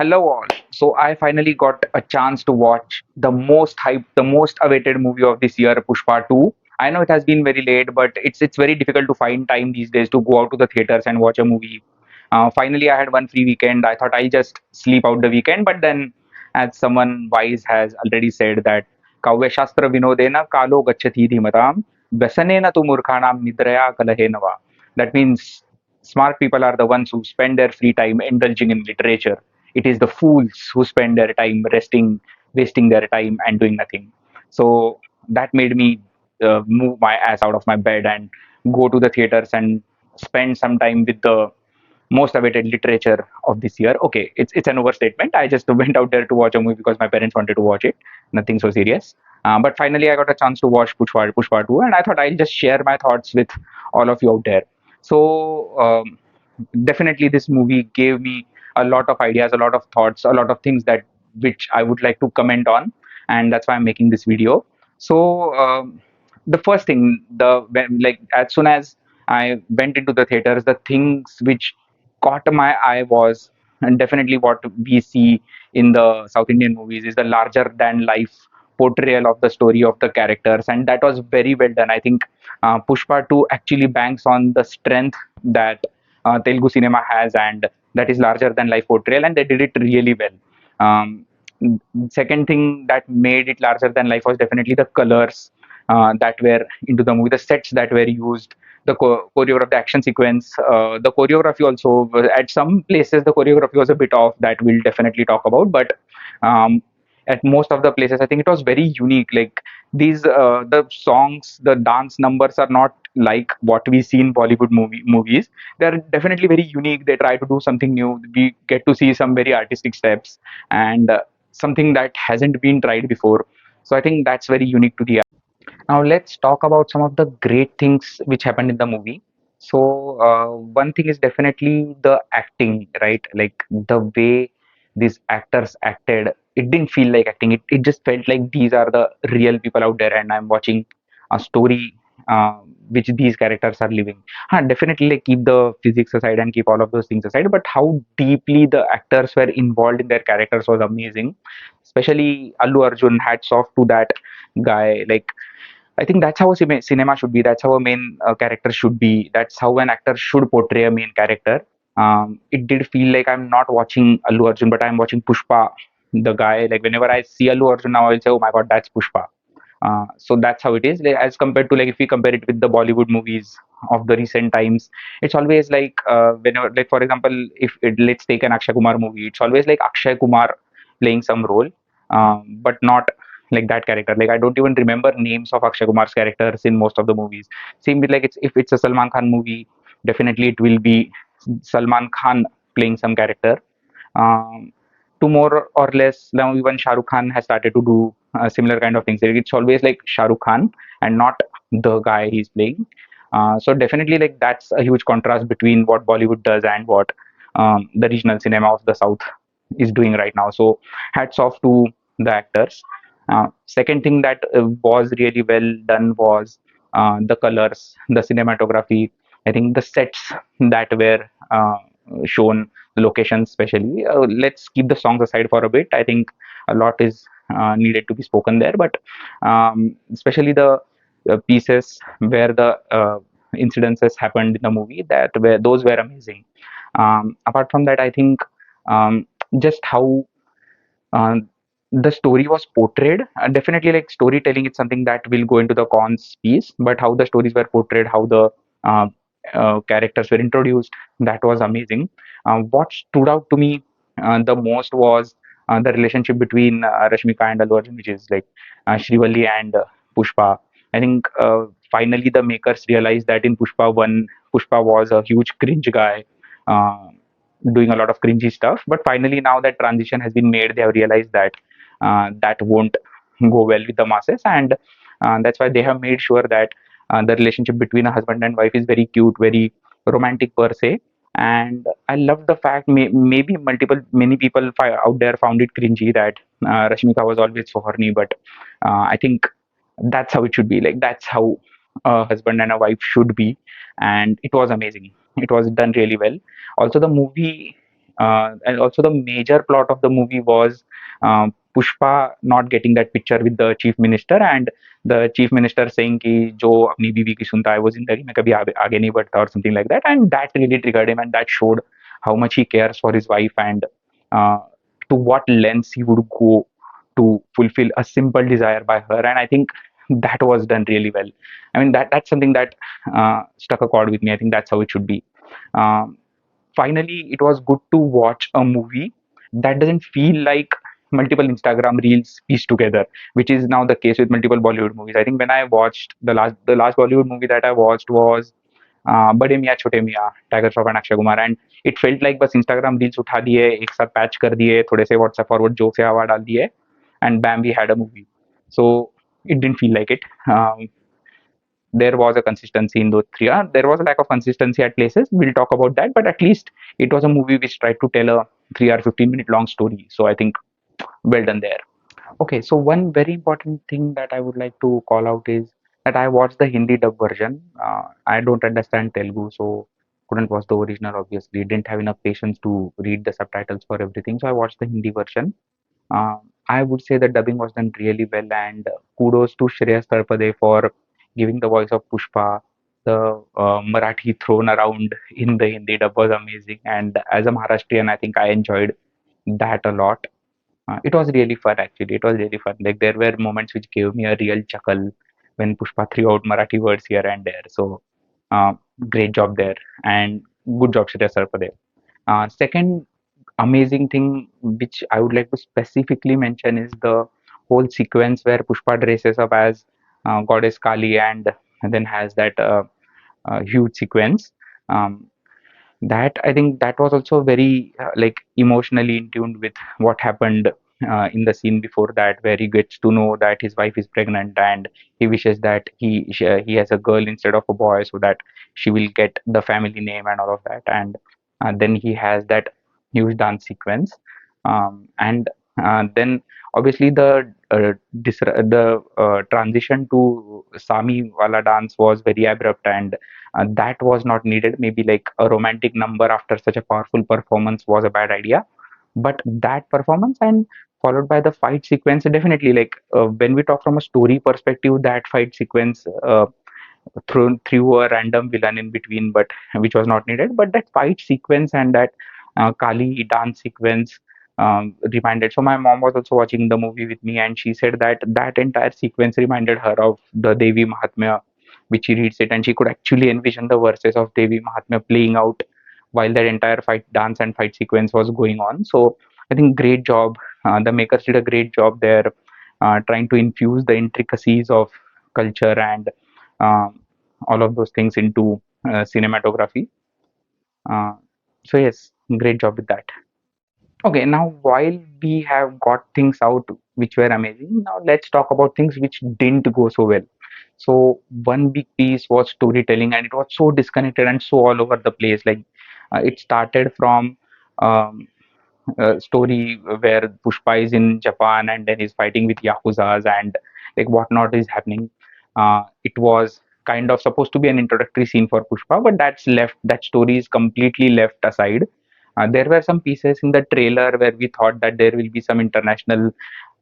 Hello all. So I finally got a chance to watch the most hyped, the most awaited movie of this year, Pushpa 2. I know it has been very late, but it's very difficult to find time these days to go out to the theaters and watch a movie. Finally, I had one free weekend. I thought I'll just sleep out the weekend, but then, as someone wise has already said that Kavya Shastra Vinodena Kalo Gachati Dhimatam Vasanena tu Murkhanam Nidraya Kalahenava. That means smart people are the ones who spend their free time indulging in literature. It is the fools who spend their time resting, wasting their time and doing nothing. So that made me move my ass out of my bed and go to the theaters and spend some time with the most awaited literature of this year. Okay, it's an overstatement. I just went out there to watch a movie because my parents wanted to watch it. Nothing so serious. But finally, I got a chance to watch Pushpa 2, and I thought I'll just share my thoughts with all of you out there. So definitely, this movie gave me a lot of ideas, a lot of thoughts, a lot of things that which I would like to comment on, and that's why I'm making this video. So the first thing, like as soon as I went into the theaters, the things which caught my eye was, and definitely what we see in the South Indian movies is the larger than life portrayal of the story of the characters, and that was very well done. I think Pushpa 2 actually banks on the strength that Telugu cinema has, and that is larger than life portrayal, and they did it really well. Um, Second thing that made it larger than life was definitely the colors that were into the movie, the sets that were used, the choreography, the action sequence, the choreography also. At some places, the choreography was a bit off. That we'll definitely talk about, but um, at most of the places, I think it was very unique. Like the songs, the dance numbers are not like what we see in Bollywood movies. They're definitely very unique. They try to do something new. We get to see some very artistic steps and something that hasn't been tried before. So I think that's very unique to the. Now let's talk about some of the great things which happened in the movie. So one thing is definitely the acting, right? Like the way these actors acted, it didn't feel like acting. It just felt like these are the real people out there, and I'm watching a story which these characters are living. Definitely, like keep the physics aside and keep all of those things aside, but how deeply the actors were involved in their characters was amazing. Especially Allu Arjun, hats off to that guy. Like I think that's how cinema should be. That's how a main character should be. That's how an actor should portray a main character. It did feel like I'm not watching Allu Arjun, but I'm watching Pushpa, the guy. Like whenever I see Allu Arjun now, I'll say, "Oh my God, that's Pushpa." So that's how it is. Like, as compared to like if we compare it with the Bollywood movies of the recent times, it's always like whenever, like for example, if let's take an Akshay Kumar movie, it's always like Akshay Kumar playing some role, but not like that character. Like I don't even remember names of Akshay Kumar's characters in most of the movies. Same with like it's if it's a Salman Khan movie, definitely it will be Salman Khan playing some character. Um, to more or less now even Shah Rukh Khan has started to do similar kind of things. Like, it's always like Shah Rukh Khan and not the guy he's playing. So definitely like that's a huge contrast between what Bollywood does and what the regional cinema of the South is doing right now. So hats off to the actors. Second thing that was really well done was the colors, the cinematography. I think the sets that were shown, the locations especially. Let's keep the songs aside for a bit. I think a lot is needed to be spoken there, but especially the pieces where the incidences happened in the movie, that were those were amazing. Apart from that, I think just how uh, the story was portrayed, definitely like storytelling is something that will go into the cons piece, but how the stories were portrayed, how the uh, characters were introduced, that was amazing. What stood out to me the most was the relationship between Rashmika and Allu Arjun, which is like Shrivalli and Pushpa. I think finally the makers realized that in Pushpa 1, Pushpa was a huge cringe guy, uh, doing a lot of cringy stuff. But finally, now that transition has been made, they have realized that that won't go well with the masses, and that's why they have made sure that the relationship between a husband and wife is very cute, very romantic per se. And I love the fact, maybe many people out there found it cringy that Rashmika was always so horny, but I think that's how it should be. Like that's how a husband and a wife should be, and it was amazing. It was done really well. Also, the movie. And also the major plot of the movie was Pushpa not getting that picture with the chief minister, and the chief minister saying कि जो अपनी बीवी की सुनता है वो जिंदगी में कभी आगे नहीं बढ़ता or something like that, and that really triggered him, and that showed how much he cares for his wife, and uh, to what lengths he would go to fulfill a simple desire by her. And I think that was done really well. I mean, that's something that struck a chord with me. I think that's how it should be. um, Finally, it was good to watch a movie that doesn't feel like multiple Instagram reels pieced together, which is now the case with multiple Bollywood movies. I think when I watched the last Bollywood movie that I watched was बड़े मियाँ छोटे मियाँ, tiger Shroff and Akshay Kumar, and it felt like बस Instagram reels उठा दिए, एक साथ patch कर दिए, थोड़े से व्हाट्सएप फॉरवर्ड जोक से हवा डाल दिए, and bam, we had a movie. So it didn't feel like it. There was a consistency in those three. There was a lack of consistency at places. We'll talk about that, but at least it was a movie which tried to tell a 3 or 15-minute long story. So I think well done there. Okay, so one very important thing that I would like to call out is that I watched the Hindi dub version. I don't understand Telugu, so couldn't watch the original. Obviously, didn't have enough patience to read the subtitles for everything, so I watched the Hindi version. I would say the dubbing was done really well, and kudos to Shreyas Tarpade for giving the voice of Pushpa. The Marathi thrown around in the Hindi dub was amazing, and as a Maharashtrian, I think I enjoyed that a lot. It was really fun actually. It was really fun. Like there were moments which gave me a real chuckle when Pushpa threw out Marathi words here and there. So uh, great job there, and good job Shreya Sarpade. Second amazing thing which I would like to specifically mention is the whole sequence where Pushpa dresses up as goddess Kali, and then has that huge sequence. Um, that I think that was also very like emotionally in tune with what happened in the scene before that, where he gets to know that his wife is pregnant, and he wishes that he has a girl instead of a boy, so that she will get the family name and all of that. And then he has that huge dance sequence, and then obviously the transition to Sami wala dance was very abrupt, and that was not needed. Maybe like a romantic number after such a powerful performance was a bad idea, but that performance and followed by the fight sequence, definitely, like when we talk from a story perspective, that fight sequence threw a random villain in between, but which was not needed. But that fight sequence and that Kali dance sequence reminded. So my mom was also watching the movie with me, and she said that that entire sequence reminded her of the Devi Mahatmya, which she reads it, and she could actually envision the verses of Devi Mahatmya playing out while that entire fight dance and fight sequence was going on. So I think great job. The makers did a great job there, trying to infuse the intricacies of culture and um, all of those things into cinematography. Uh, so yes, great job with that. Okay, now while we have got things out which were amazing, now let's talk about things which didn't go so well. So one big piece was storytelling, and it was so disconnected and so all over the place. Like it started from um, story where Pushpa is in Japan and then he's fighting with Yakuzas and like whatnot is happening. It was kind of supposed to be an introductory scene for Pushpa, but that's left. That story is completely left aside. There were some pieces in the trailer where we thought that there will be some international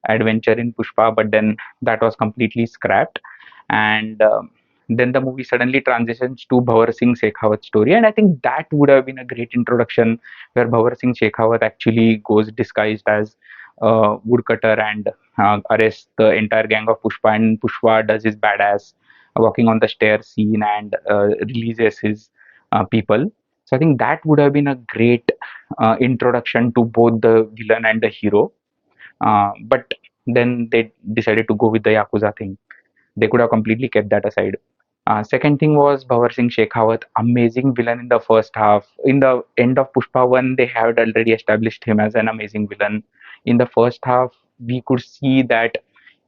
adventure in Pushpa, but then that was completely scrapped. And then the movie suddenly transitions to Bhavar Singh Shekhawat's story, and I think that would have been a great introduction, where Bhavar Singh Shekhawat actually goes disguised as a woodcutter and arrests the entire gang of Pushpa, and Pushpa does his badass walking on the stairs scene and releases his people. So I think that would have been a great introduction to both the villain and the hero. But then they decided to go with the Yakuza thing. They could have completely kept that aside. Second thing was Bhavar Singh Shekhawat, amazing villain in the first half. In the end of Pushpa 1, they had already established him as an amazing villain. In the first half, we could see that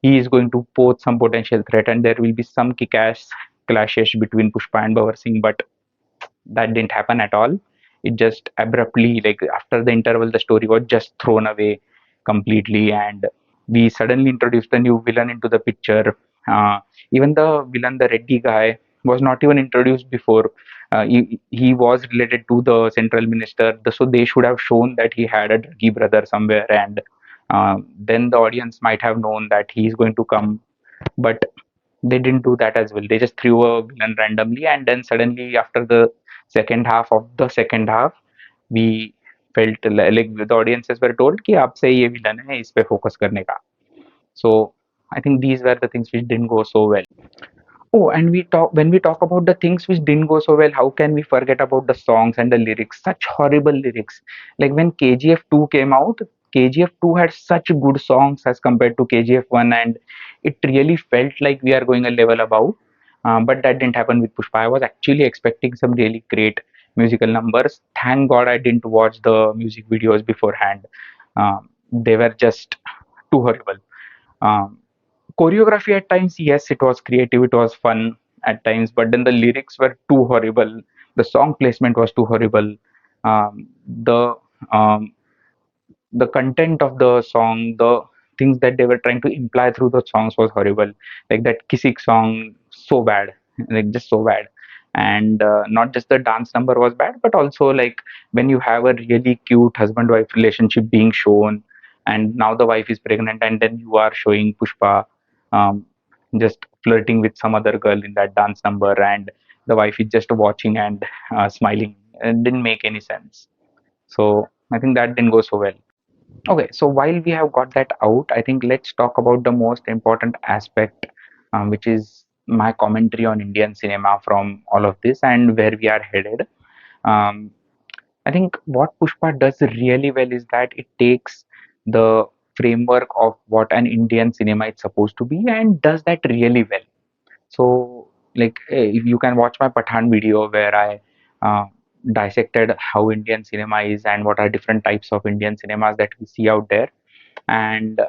he is going to pose some potential threat, and there will be some kick-ass clashes between Pushpa and Bhavar Singh, but that didn't happen at all. It just abruptly, like after the interval, the story was just thrown away completely, and we suddenly introduced the new villain into the picture. Even the villain, the Reddy guy, was not even introduced before. he was related to the central minister, so they should have shown that he had a druggy brother somewhere, and then the audience might have known that he is going to come. But they didn't do that as well. They just threw a villain randomly, and then suddenly after the second half of the second half, we felt like the audiences were told कि अब से ये villain है, इस पे focus करने का. So I think these were the things which didn't go so well. Oh, and we talk when we talk about the things which didn't go so well, how can we forget about the songs and the lyrics? Such horrible lyrics. Like when KGF 2 came out, KGF 2 had such good songs as compared to KGF 1, and it really felt like we are going a level above. But that didn't happen with Pushpa. I was actually expecting some really great musical numbers. Thank God I didn't watch the music videos beforehand. They were just too horrible. Um, Choreography at times, yes, it was creative, it was fun at times, but then the lyrics were too horrible. The song placement was too horrible. The content of the song, the things that they were trying to imply through the songs was horrible. Like that Kisik song, so bad, like just so bad. And not just the dance number was bad, but also like when you have a really cute husband-wife relationship being shown, and now the wife is pregnant, and then you are showing Pushpa um, just flirting with some other girl in that dance number, and the wife is just watching and smiling. It didn't make any sense. So I think that didn't go so well. Okay, so while we have got that out, I think let's talk about the most important aspect, which is my commentary on Indian cinema from all of this and where we are headed. Um, I think what Pushpa does really well is that it takes the framework of what an Indian cinema is supposed to be and does that really well. So, like, if you can watch my Pathan video where I uh, dissected how Indian cinema is and what are different types of Indian cinemas that we see out there. And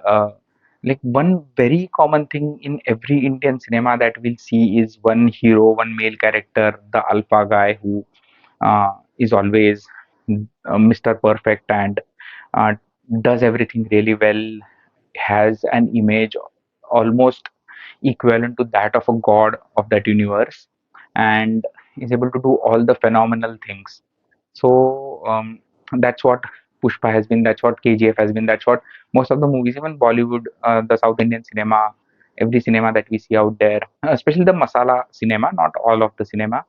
like one very common thing in every Indian cinema that we'll see is one hero, one male character, the alpha guy who is always Mr. Perfect and uh, does everything really well, has an image almost equivalent to that of a god of that universe, and is able to do all the phenomenal things. So that's what Pushpa has been, that's what KGF has been, that's what most of the movies, even Bollywood, the South Indian cinema, every cinema that we see out there, especially the masala cinema, not all of the cinema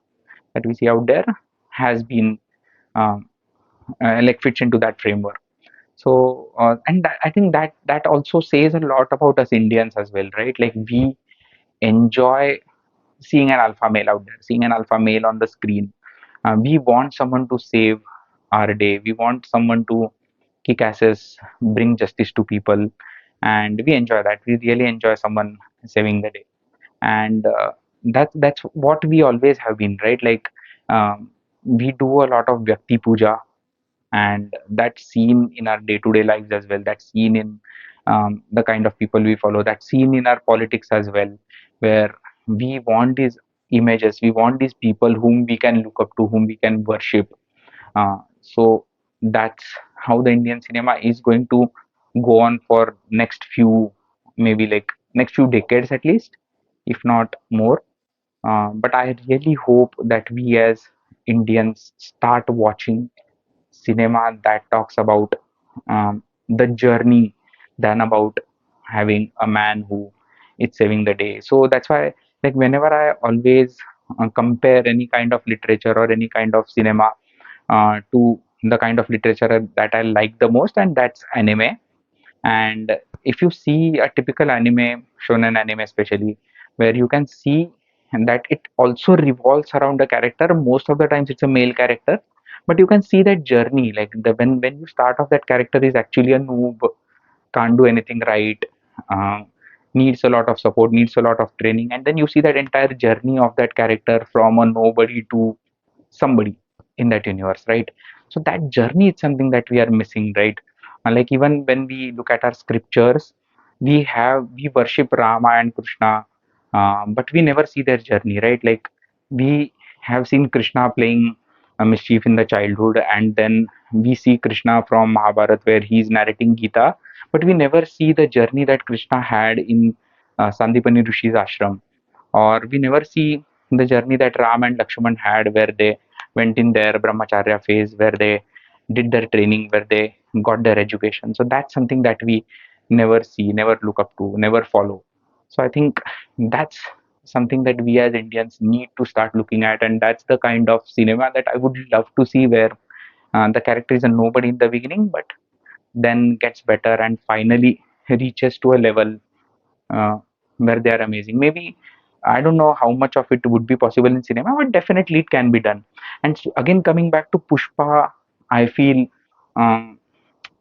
that we see out there, has been um, like fits into that framework. So and I think that that also says a lot about us Indians as well, right? Like we enjoy seeing an alpha male out there, seeing an alpha male on the screen. We want someone to save our day. We want someone to kick asses, bring justice to people, and we enjoy that. We really enjoy someone saving the day, and that's what we always have been, right? Like we do a lot of Vyakti Puja, and that's seen in our day-to-day lives as well. That's seen in the kind of people we follow. That's seen in our politics as well, where we want these images, we want these people whom we can look up to, whom we can worship. So that's how the Indian cinema is going to go on for next few, maybe like next few decades at least, if not more. But I really hope that we as Indians start watching cinema that talks about the journey than about having a man who is saving the day. So that's why, like, whenever I always compare any kind of literature or any kind of cinema to the kind of literature that I like the most, and that's anime. And if you see a typical anime, shonen anime especially, where you can see that it also revolves around a character, most of the times it's a male character, but you can see that journey, like the when you start off, that character is actually a noob, can't do anything right, uh, needs a lot of support, needs a lot of training, and then you see that entire journey of that character from a nobody to somebody in that universe, right? So that journey is something that we are missing, right? Like even when we look at our scriptures, we worship Rama and Krishna, but we never see their journey, right? Like we have seen Krishna playing a mischief in the childhood, and then we see Krishna from Mahabharat where he's narrating Gita, but we never see the journey that Krishna had in Sandipani Rishi's ashram, or we never see the journey that Ram and Lakshman had where they went in their brahmacharya phase where they did their training, where they got their education. So that's something that we never see, never look up to, never follow. So I think that's something that we as Indians need to start looking at, and that's the kind of cinema that I would love to see, where the character is a nobody in the beginning, but then gets better and finally reaches to a level uh, where they are amazing. Maybe I don't know how much of it would be possible in cinema, but definitely it can be done. And again, coming back to Pushpa, I feel um,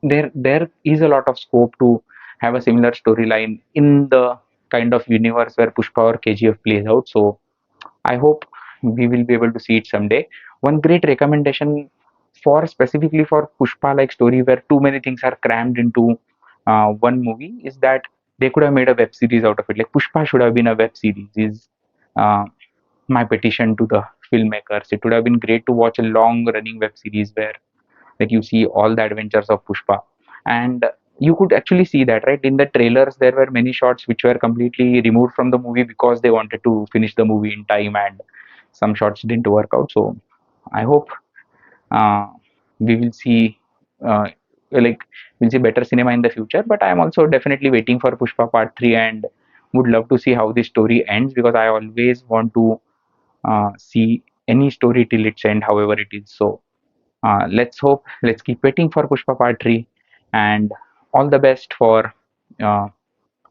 there is a lot of scope to have a similar storyline in the kind of universe where Pushpa or KGF plays out. So I hope we will be able to see it someday. One great recommendation for specifically for Pushpa like story where too many things are crammed into one movie is that they could have made a web series out of it. Like Pushpa should have been a web series. Is uh, my petition to the filmmakers. It would have been great to watch a long running web series where like you see all the adventures of Pushpa, and you could actually see that right in the trailers. There were many shots which were completely removed from the movie because they wanted to finish the movie in time, and some shots didn't work out. So I hope uh, we will see uh, like we'll see better cinema in the future. But I am also definitely waiting for Pushpa Part 3 and would love to see how this story ends, because I always want to see any story till its end, however it is. So let's hope, let's keep waiting for Pushpa Part 3, and all the best for uh,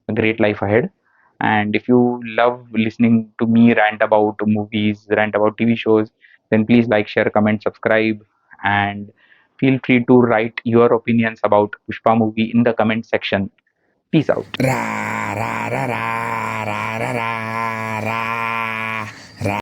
a great life ahead. And if you love listening to me rant about movies, rant about TV shows, then please like, share, comment, subscribe, and feel free to write your opinions about Pushpa movie in the comment section. Peace out. Ra ra ra ra ra ra ra ra